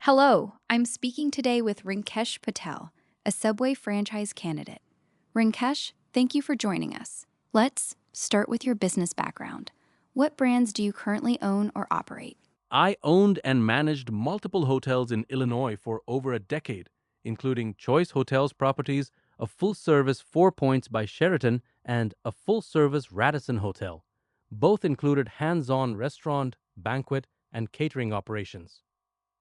Hello, I'm speaking today with Rinkesh Patel, a Subway franchise candidate. Rinkesh, thank you for joining us. Let's start with your business background. What brands do you currently own or operate? I owned and managed multiple hotels in Illinois for over a decade, including Choice Hotels properties, a full-service Four Points by Sheraton, and a full-service Radisson Hotel. Both included hands-on restaurant, banquet, and catering operations.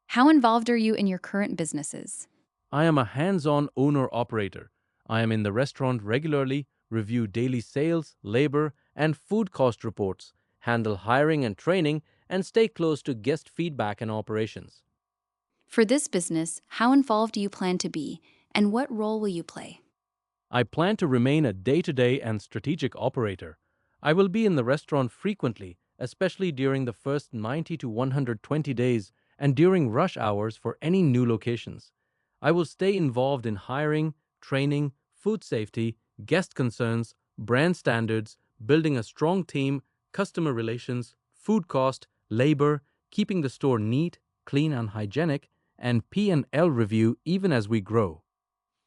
How involved are you in your current businesses? I am a hands-on owner-operator. I am in the restaurant regularly, review daily sales, labor, and food cost reports, handle hiring and training, and stay close to guest feedback and operations. For this business, how involved do you plan to be, and what role will you play? I plan to remain a day-to-day and strategic operator. I will be in the restaurant frequently, especially during the first 90 to 120 days and during rush hours for any new locations. I will stay involved in hiring, training, food safety, guest concerns, brand standards, building a strong team, customer relations, food cost, labor, keeping the store neat, clean and hygienic, and P&L review even as we grow.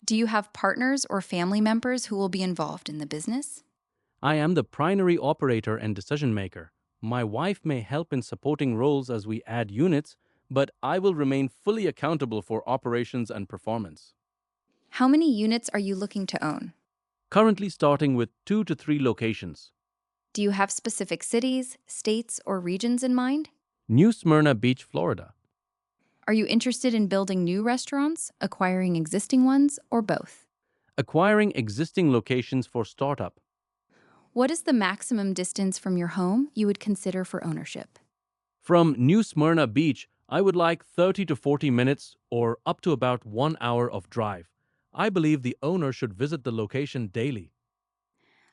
Do you have partners or family members who will be involved in the business? I am the primary operator and decision maker. My wife may help in supporting roles as we add units, but I will remain fully accountable for operations and performance. How many units are you looking to own? Currently starting with 2 to 3 locations. Do you have specific cities, states, or regions in mind? New Smyrna Beach, Florida. Are you interested in building new restaurants, acquiring existing ones, or both? Acquiring existing locations for startup. What is the maximum distance from your home you would consider for ownership? From New Smyrna Beach, I would like 30 to 40 minutes or up to about 1 hour of drive. I believe the owner should visit the location daily.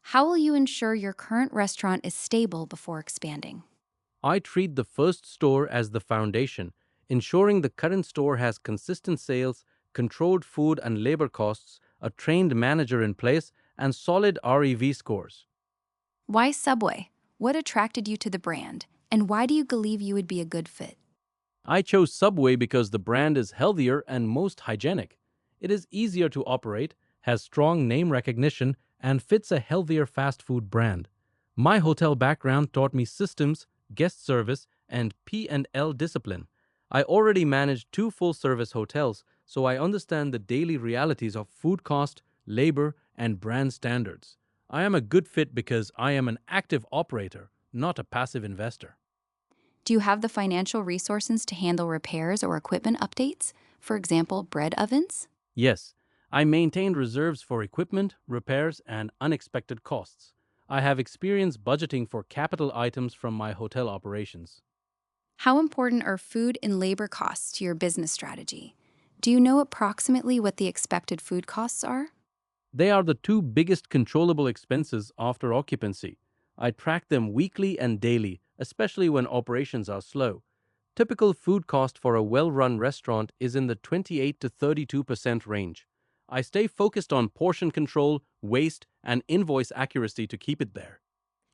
How will you ensure your current restaurant is stable before expanding? I treat the first store as the foundation, ensuring the current store has consistent sales, controlled food and labor costs, a trained manager in place, and solid REV scores. Why Subway? What attracted you to the brand, and why do you believe you would be a good fit? I chose Subway because the brand is healthier and most hygienic. It is easier to operate, has strong name recognition, and fits a healthier fast food brand. My hotel background taught me systems, guest service, and P&L discipline. I already managed 2 full-service hotels, so I understand the daily realities of food cost, labor, and brand standards. I am a good fit because I am an active operator, not a passive investor. Do you have the financial resources to handle repairs or equipment updates? For example, bread ovens? Yes, I maintained reserves for equipment, repairs, and unexpected costs. I have experience budgeting for capital items from my hotel operations. How important are food and labor costs to your business strategy? Do you know approximately what the expected food costs are? They are the 2 biggest controllable expenses after occupancy. I track them weekly and daily, especially when operations are slow. Typical food cost for a well-run restaurant is in the 28 to 32% range. I stay focused on portion control, waste, and invoice accuracy to keep it there.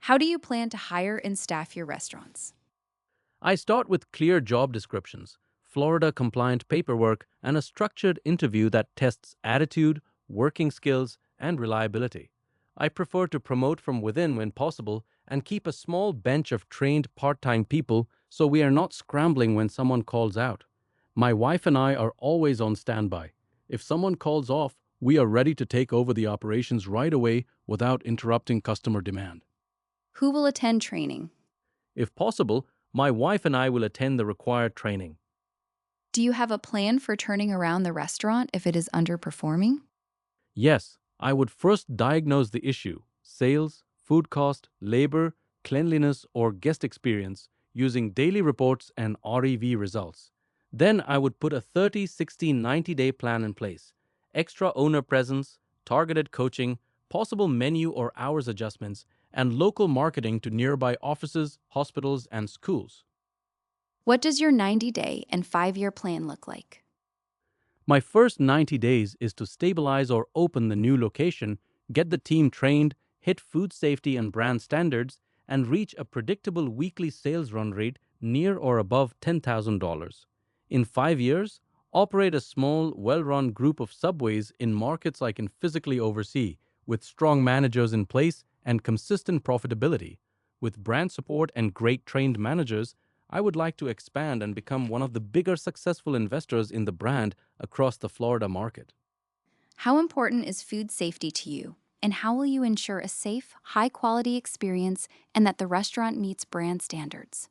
How do you plan to hire and staff your restaurants? I start with clear job descriptions, Florida-compliant paperwork, and a structured interview that tests attitude, working skills, and reliability. I prefer to promote from within when possible and keep a small bench of trained part-time people so we are not scrambling when someone calls out. My wife and I are always on standby. If someone calls off, we are ready to take over the operations right away without interrupting customer demand. Who will attend training? If possible, my wife and I will attend the required training. Do you have a plan for turning around the restaurant if it is underperforming? Yes, I would first diagnose the issue, sales, food cost, labor, cleanliness, or guest experience, using daily reports and REV results. Then I would put a 30, 60, 90-day plan in place. Extra owner presence, targeted coaching, possible menu or hours adjustments, and local marketing to nearby offices, hospitals, and schools. What does your 90-day and 5-year plan look like? My first 90 days is to stabilize or open the new location, get the team trained, hit food safety and brand standards, and reach a predictable weekly sales run rate near or above $10,000. In 5 years, operate a small, well run group of subways in markets I can physically oversee, with strong managers in place and consistent profitability. With brand support and great trained managers, I would like to expand and become one of the bigger successful investors in the brand across the Florida market. How important is food safety to you? And how will you ensure a safe, high quality experience and that the restaurant meets brand standards?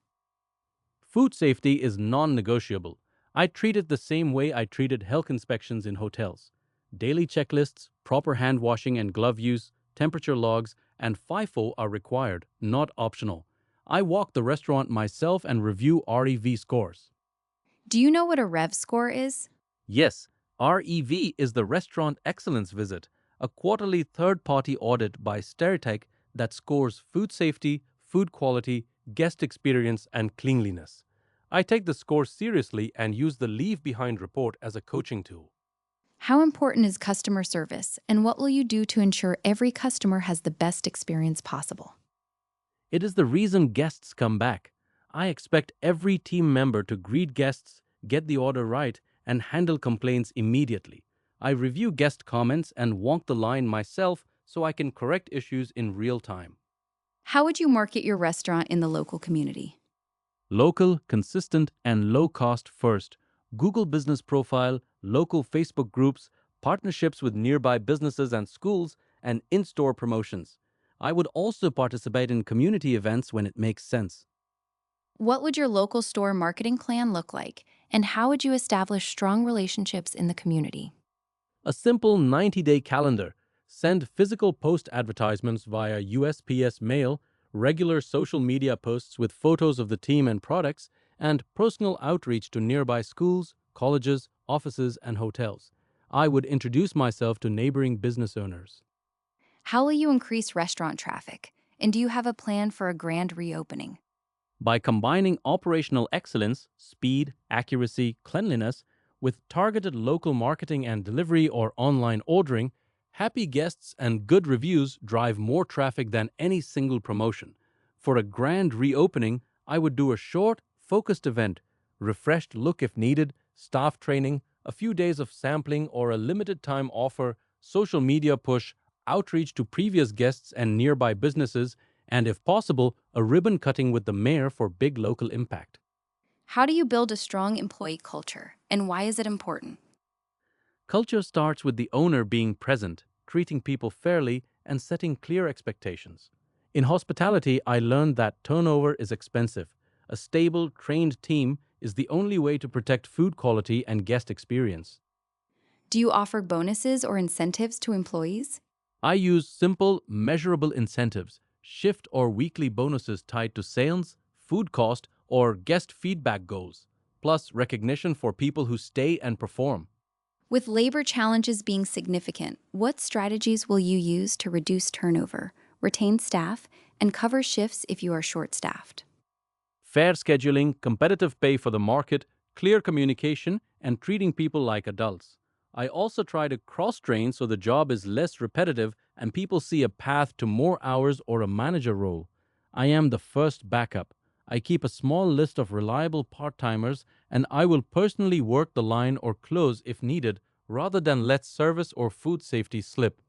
Food safety is non negotiable. I treat it the same way I treated health inspections in hotels. Daily checklists, proper hand washing and glove use, temperature logs, and FIFO are required, not optional. I walk the restaurant myself and review REV scores. Do you know what a REV score is? Yes, REV is the Restaurant Excellence Visit, a quarterly third party audit by Stereotech that scores food safety, food quality, guest experience, and cleanliness. I take the score seriously and use the Leave Behind report as a coaching tool. How important is customer service, and what will you do to ensure every customer has the best experience possible? It is the reason guests come back. I expect every team member to greet guests, get the order right, and handle complaints immediately. I review guest comments and walk the line myself so I can correct issues in real time. How would you market your restaurant in the local community? Local, consistent, and low cost first. Google Business Profile, local Facebook groups, partnerships with nearby businesses and schools, and in store promotions. I would also participate in community events when it makes sense. What would your local store marketing plan look like, and how would you establish strong relationships in the community? A simple 90-day calendar. Send physical post advertisements via USPS mail, regular social media posts with photos of the team and products, and personal outreach to nearby schools, colleges, offices, and hotels. I would introduce myself to neighboring business owners. How will you increase restaurant traffic? And do you have a plan for a grand reopening? By combining operational excellence, speed, accuracy, cleanliness with targeted local marketing and delivery or online ordering, happy guests and good reviews drive more traffic than any single promotion. For a grand reopening, I would do a short, focused event, refreshed look if needed, staff training, a few days of sampling or a limited time offer, social media push, outreach to previous guests and nearby businesses, and if possible, a ribbon cutting with the mayor for big local impact. How do you build a strong employee culture, and why is it important? Culture starts with the owner being present, treating people fairly, and setting clear expectations. In hospitality, I learned that turnover is expensive. A stable, trained team is the only way to protect food quality and guest experience. Do you offer bonuses or incentives to employees? I use simple, measurable incentives, shift or weekly bonuses tied to sales, food cost, or guest feedback goals, plus recognition for people who stay and perform. With labor challenges being significant, what strategies will you use to reduce turnover, retain staff, and cover shifts if you are short staffed? Fair scheduling, competitive pay for the market, clear communication, and treating people like adults. I also try to cross train so the job is less repetitive and people see a path to more hours or a manager role. I am the first backup. I keep a small list of reliable part timers and I will personally work the line or close if needed rather than let service or food safety slip.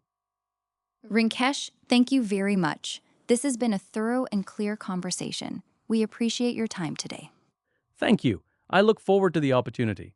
Rinkesh, thank you very much. This has been a thorough and clear conversation. We appreciate your time today. Thank you. I look forward to the opportunity.